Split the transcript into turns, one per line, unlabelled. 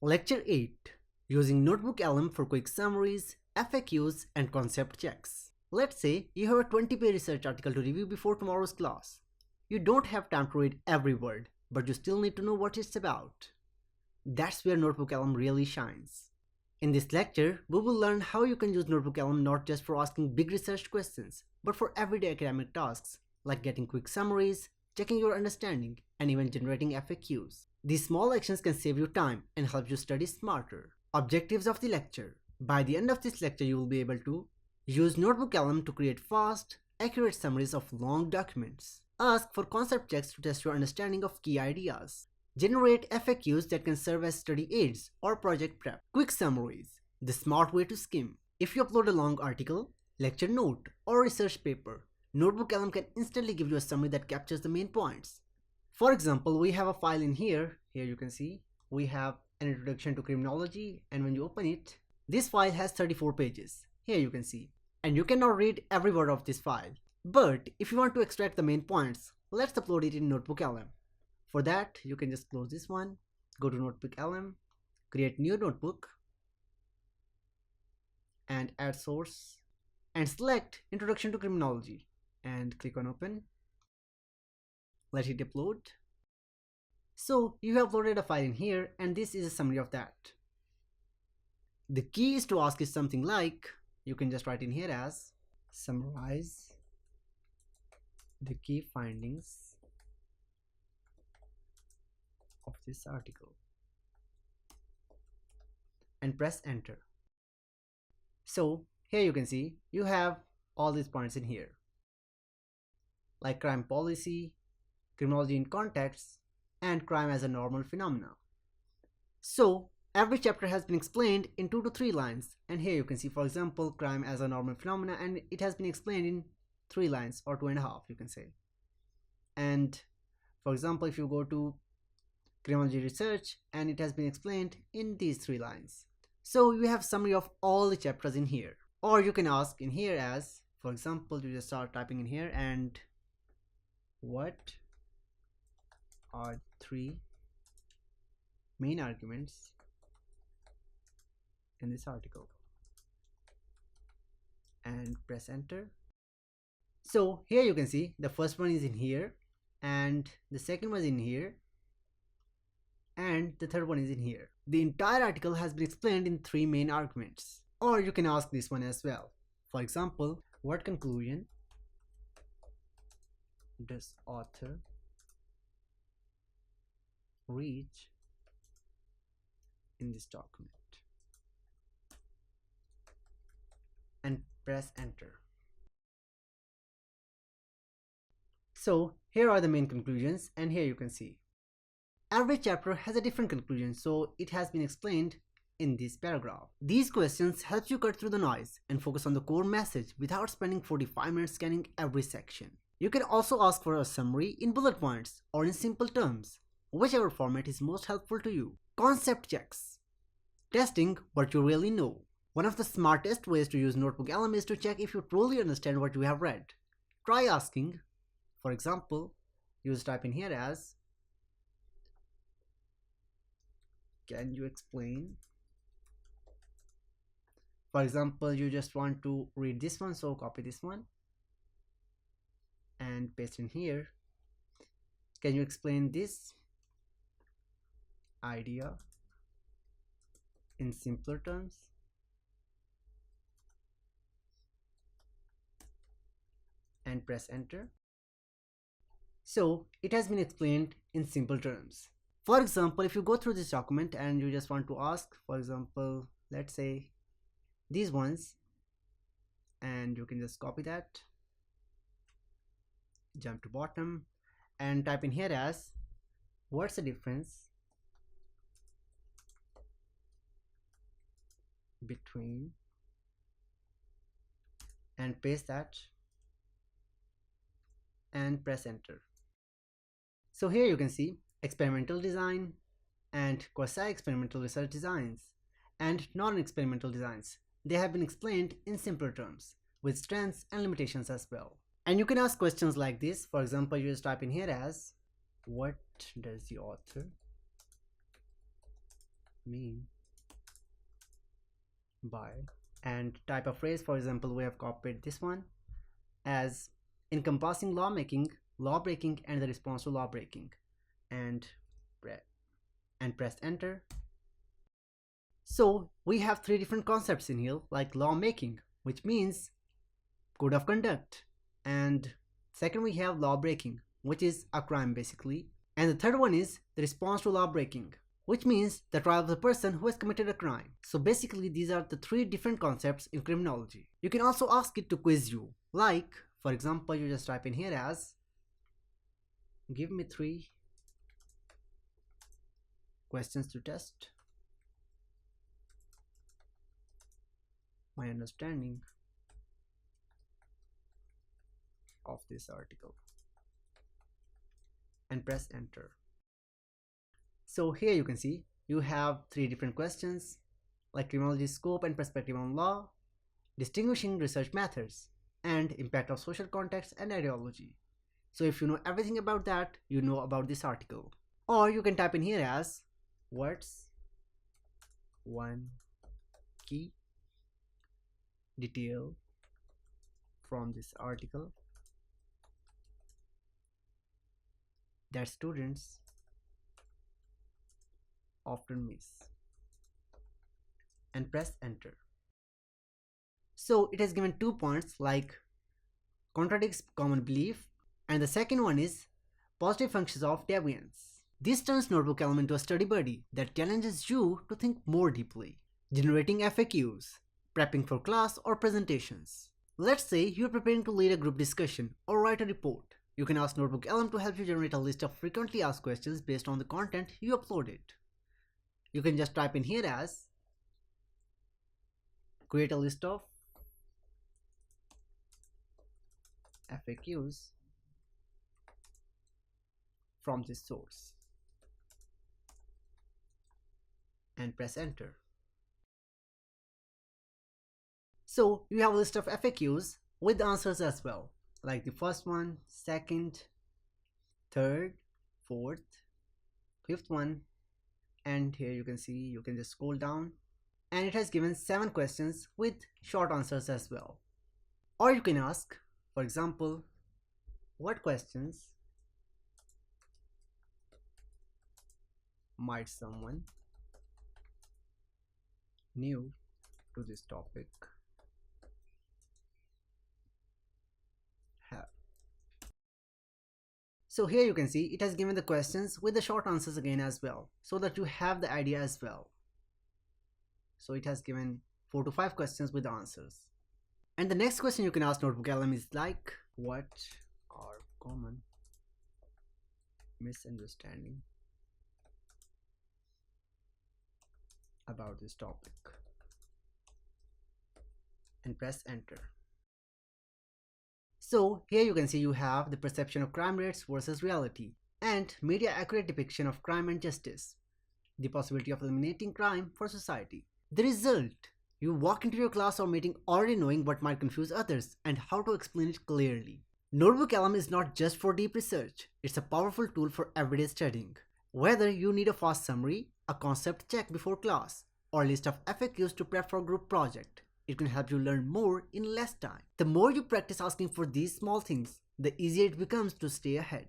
Lecture 8. Using NotebookLM for quick summaries, FAQs and concept checks. Let's say you have a 20-page research article to review before tomorrow's class. You don't have time to read every word, but you still need to know what it's about. That's where NotebookLM really shines. In this lecture, we will learn how you can use NotebookLM not just for asking big research questions, but for everyday academic tasks like getting quick summaries, checking your understanding, and even generating FAQs. These small actions can save you time and help you study smarter. Objectives of the lecture. By the end of this lecture, you will be able to use NotebookLM to create fast, accurate summaries of long documents. Ask for concept checks to test your understanding of key ideas. Generate FAQs that can serve as study aids or project prep. Quick summaries, the smart way to skim. If you upload a long article, lecture note, or research paper, NotebookLM can instantly give you a summary that captures the main points. For example, we have a file in here. Here you can see we have an introduction to criminology, and when you open it, this file has 34 pages. Here you can see, and you cannot read every word of this file. But if you want to extract the main points, let's upload it in NotebookLM. For that, you can just close this one, go to NotebookLM, create new notebook, and add source, and select Introduction to Criminology, and click on Open. Let it upload. So you have loaded a file in here, and this is a summary of that. The key is to ask it something like, you can just write in here as summarize the key findings of this article and press enter. So here you can see you have all these points in here, like crime policy, criminology in context, and crime as a normal phenomena. So every chapter has been explained in 2 to 3 lines, and here you can see, for example, crime as a normal phenomena, and it has been explained in 3 lines or 2.5, you can say. And for example, if you go to criminology research, and it has been explained in these 3 lines. So you have summary of all the chapters in here. Or you can ask in here as, for example, you just start typing in here, and what are 3 main arguments in this article, and press enter. So here you can see the first one is in here, and the second one is in here, and the third one is in here. The entire article has been explained in 3 main arguments. Or you can ask this one as well. For example, what conclusion does author reach in this document? And press enter. So here are the main conclusions, and here you can see every chapter has a different conclusion, so it has been explained in this paragraph. These questions help you cut through the noise and focus on the core message without spending 45 minutes scanning every section. You can also ask for a summary in bullet points or in simple terms, whichever format is most helpful to you. Concept checks. Testing what you really know. One of the smartest ways to use NotebookLM is to check if you truly understand what you have read. Try asking, for example, you just type in here as, can you explain? For example, you just want to read this one, so copy this one and paste in here. Can you explain this idea in simpler terms? And press enter. So it has been explained in simple terms. For example, if you go through this document and you just want to ask, for example, let's say these ones, and you can just copy that, jump to bottom, and type in here as, what's the difference between, and paste that and press enter. So here you can see experimental design and quasi-experimental research designs and non-experimental designs. They have been explained in simpler terms with strengths and limitations as well. And you can ask questions like this. For example, you just type in here as, what does the author mean by, and type of phrase, for example, we have copied this one as encompassing lawmaking, law breaking, and the response to law breaking, and press enter. So we have three different concepts in here, like lawmaking, which means code of conduct, and second we have law breaking, which is a crime basically, and the third one is the response to law breaking, which means the trial of the person who has committed a crime. So basically these are the three different concepts in criminology. You can also ask it to quiz you, like for example you just type in here as give me 3 questions to test my understanding of this article, and press enter. So here you can see you have 3 different questions like criminology scope and perspective on law, distinguishing research methods, and impact of social context and ideology. So if you know everything about that, you know about this article. Or you can type in here as what's one key detail from this article that students often miss, and press enter. So it has given 2 points like contradicts common belief, and the second one is positive functions of deviance. This turns NotebookLM into a study buddy that challenges you to think more deeply. Generating FAQs, prepping for class or presentations. Let's say you're preparing to lead a group discussion or write a report. You can ask NotebookLM to help you generate a list of frequently asked questions based on the content you uploaded. You can just type in here as create a list of FAQs from this source and press enter. So you have a list of FAQs with answers as well, like the first one, second, third, fourth, fifth one, and here you can see you can just scroll down and it has given 7 questions with short answers as well. Or you can ask, for example, what questions might someone new to this topic have? So here you can see it has given the questions with the short answers again as well, so that you have the idea as well. So it has given 4 to 5 questions with the answers. And the next question you can ask NotebookLM is like, what are common misunderstandings about this topic? And press enter. So here you can see you have the perception of crime rates versus reality, and media accurate depiction of crime and justice, the possibility of eliminating crime for society. The result: you walk into your class or meeting already knowing what might confuse others and how to explain it clearly. NotebookLM is not just for deep research, it's a powerful tool for everyday studying. Whether you need a fast summary, a concept check before class, or a list of FAQs to prep for a group project, it can help you learn more in less time. The more you practice asking for these small things, the easier it becomes to stay ahead.